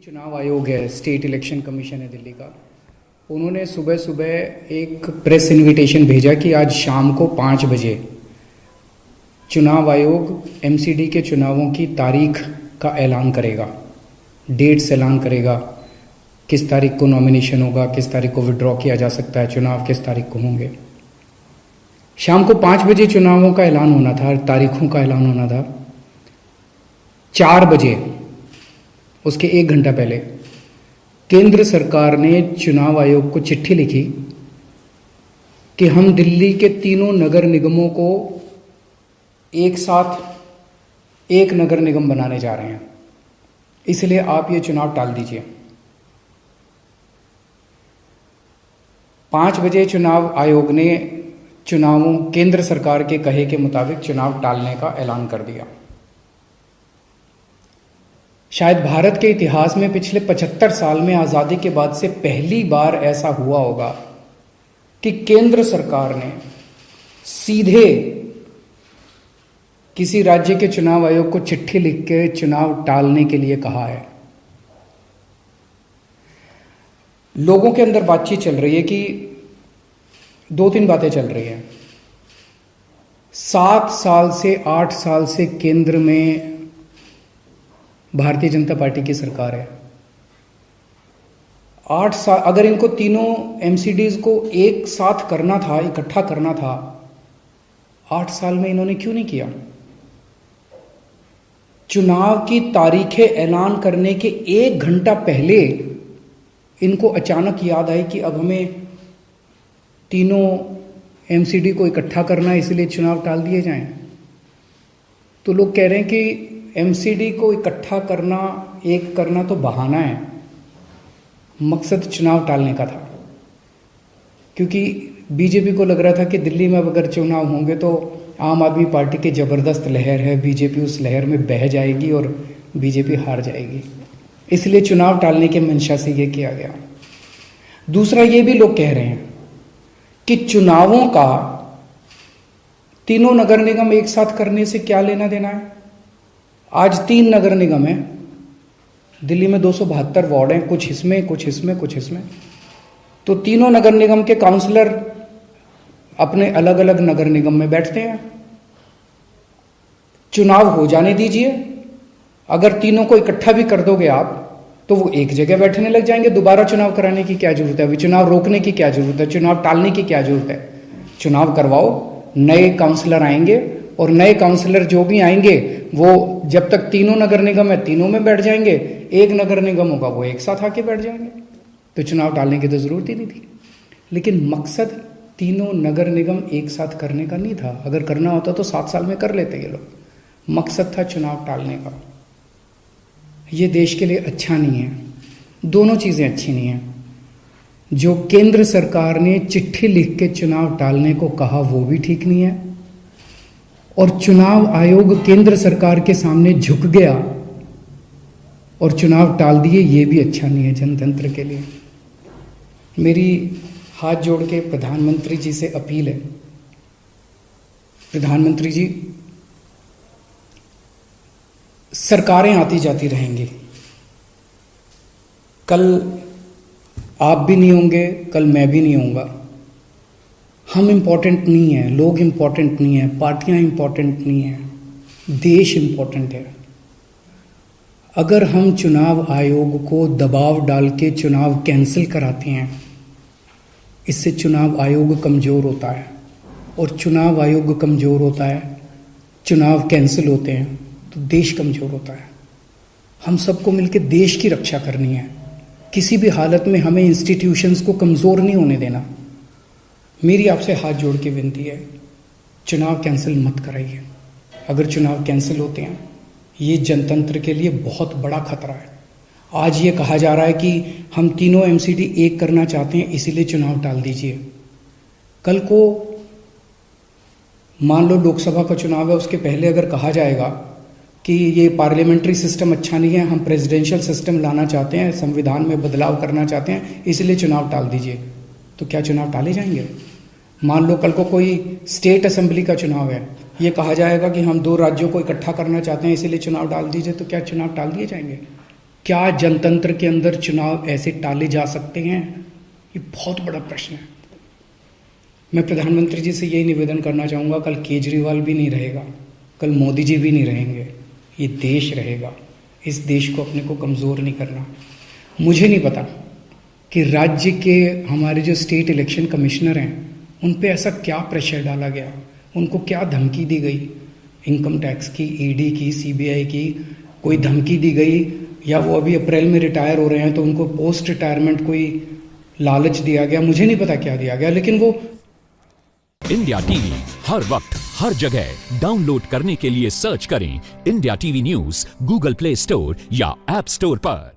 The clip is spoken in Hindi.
चुनाव आयोग है, स्टेट इलेक्शन कमीशन है दिल्ली का। उन्होंने सुबह सुबह एक प्रेस इनविटेशन भेजा कि आज शाम को 5 बजे चुनाव आयोग एमसीडी के चुनावों की तारीख का ऐलान करेगा, डेट्स ऐलान करेगा, किस तारीख को नॉमिनेशन होगा, किस तारीख को विड्रॉ किया जा सकता है, चुनाव किस तारीख को होंगे। शाम को 5 बजे चुनावों का ऐलान होना था, तारीखों का ऐलान होना था। 4 बजे, उसके 1 घंटा पहले, केंद्र सरकार ने चुनाव आयोग को चिट्ठी लिखी कि हम दिल्ली के तीनों नगर निगमों को एक साथ एक नगर निगम बनाने जा रहे हैं, इसलिए आप ये चुनाव टाल दीजिए। 5 बजे चुनाव आयोग ने चुनावों केंद्र सरकार के कहे के मुताबिक चुनाव टालने का ऐलान कर दिया। शायद भारत के इतिहास में पिछले 75 साल में आज़ादी के बाद से पहली बार ऐसा हुआ होगा कि केंद्र सरकार ने सीधे किसी राज्य के चुनाव आयोग को चिट्ठी लिख के चुनाव टालने के लिए कहा है। लोगों के अंदर बातचीत चल रही है कि 2-3 बातें चल रही हैं। 7 साल से 8 साल से केंद्र में भारतीय जनता पार्टी की सरकार है। 8 साल, अगर इनको तीनों एमसीडीज को एक साथ करना था, इकट्ठा करना था, 8 साल में इन्होंने क्यों नहीं किया? चुनाव की तारीखें ऐलान करने के 1 घंटा पहले इनको अचानक याद आई कि अब हमें तीनों एमसीडी को इकट्ठा करना है, इसलिए चुनाव टाल दिए जाएं। तो लोग कह रहे हैं कि एमसीडी को इकट्ठा करना, एक करना तो बहाना है, मकसद चुनाव टालने का था। क्योंकि बीजेपी को लग रहा था कि दिल्ली में अगर चुनाव होंगे तो आम आदमी पार्टी की ज़बरदस्त लहर है, बीजेपी उस लहर में बह जाएगी और बीजेपी हार जाएगी, इसलिए चुनाव टालने के मंशा से ये किया गया। दूसरा, ये भी लोग कह रहे हैं कि चुनावों का तीनों नगर निगम एक साथ करने से क्या लेना देना है। आज 3 नगर निगम हैं दिल्ली में, 272 वार्ड हैं, कुछ इसमें कुछ इसमें कुछ इसमें। तो तीनों नगर निगम के काउंसलर अपने अलग अलग नगर निगम में बैठते हैं। चुनाव हो जाने दीजिए, अगर तीनों को इकट्ठा भी कर दोगे आप तो वो एक जगह बैठने लग जाएंगे। दोबारा चुनाव कराने की क्या जरूरत है? अभी चुनाव रोकने की क्या जरूरत है? चुनाव टालने की क्या जरूरत है? चुनाव करवाओ, नए काउंसलर आएंगे और नए काउंसलर जो भी आएंगे वो जब तक तीनों नगर निगम है तीनों में बैठ जाएंगे, एक नगर निगम होगा वो एक साथ आके बैठ जाएंगे। तो चुनाव टालने की तो जरूरत ही नहीं थी। लेकिन मकसद तीनों नगर निगम एक साथ करने का नहीं था। अगर करना होता तो 7 साल में कर लेते ये लोग। मकसद था चुनाव टालने का। ये देश के लिए अच्छा नहीं है, दोनों चीज़ें अच्छी नहीं हैं। जो केंद्र सरकार ने चिट्ठी लिख के चुनाव टालने को कहा वो भी ठीक नहीं है, और चुनाव आयोग केंद्र सरकार के सामने झुक गया और चुनाव टाल दिए, ये भी अच्छा नहीं है जनतंत्र के लिए। मेरी हाथ जोड़ के प्रधानमंत्री जी से अपील है, प्रधानमंत्री जी, सरकारें आती जाती रहेंगी, कल आप भी नहीं होंगे, कल मैं भी नहीं होऊंगा। हम इम्पोर्टेंट नहीं हैं, लोग इम्पोर्टेंट नहीं हैं, पार्टियां इम्पोर्टेंट नहीं हैं, देश इम्पोर्टेंट है। अगर हम चुनाव आयोग को दबाव डाल के चुनाव कैंसिल कराते हैं, इससे चुनाव आयोग कमज़ोर होता है, और चुनाव आयोग कमज़ोर होता है, चुनाव कैंसिल होते हैं तो देश कमज़ोर होता है। हम सबको मिलकर देश की रक्षा करनी है। किसी भी हालत में हमें इंस्टीट्यूशंस को कमज़ोर नहीं होने देना। मेरी आपसे हाथ जोड़ के विनती है, चुनाव कैंसिल मत कराइए। अगर चुनाव कैंसिल होते हैं, ये जनतंत्र के लिए बहुत बड़ा खतरा है। आज ये कहा जा रहा है कि हम तीनों एमसीडी एक करना चाहते हैं, इसीलिए चुनाव टाल दीजिए। कल को मान लो लोकसभा का चुनाव है, उसके पहले अगर कहा जाएगा कि ये पार्लियामेंट्री सिस्टम अच्छा नहीं है, हम प्रेसिडेंशियल सिस्टम लाना चाहते हैं, संविधान में बदलाव करना चाहते हैं, इसलिए चुनाव टाल दीजिए, तो क्या चुनाव टाले जाएंगे? मान लो कल को कोई स्टेट असेंबली का चुनाव है, ये कहा जाएगा कि हम 2 राज्यों को इकट्ठा करना चाहते हैं, इसीलिए चुनाव टाल दीजिए, तो क्या चुनाव टाल दिए जाएंगे? क्या जनतंत्र के अंदर चुनाव ऐसे टाले जा सकते हैं? ये बहुत बड़ा प्रश्न है। मैं प्रधानमंत्री जी से यही निवेदन करना चाहूँगा, कल केजरीवाल भी नहीं रहेगा, कल मोदी जी भी नहीं रहेंगे, ये देश रहेगा। इस देश को अपने को कमज़ोर नहीं करना। मुझे नहीं पता कि राज्य के हमारे जो स्टेट इलेक्शन कमिश्नर हैं उन पे ऐसा क्या प्रेशर डाला गया, उनको क्या धमकी दी गई, इनकम टैक्स की, ईडी की, सीबीआई की कोई धमकी दी गई, या वो अभी अप्रैल में रिटायर हो रहे हैं तो उनको पोस्ट रिटायरमेंट कोई लालच दिया गया, मुझे नहीं पता क्या दिया गया, लेकिन वो इंडिया टीवी हर वक्त हर जगह डाउनलोड करने के लिए सर्च करें India TV news Google play store या ऐप स्टोर पर।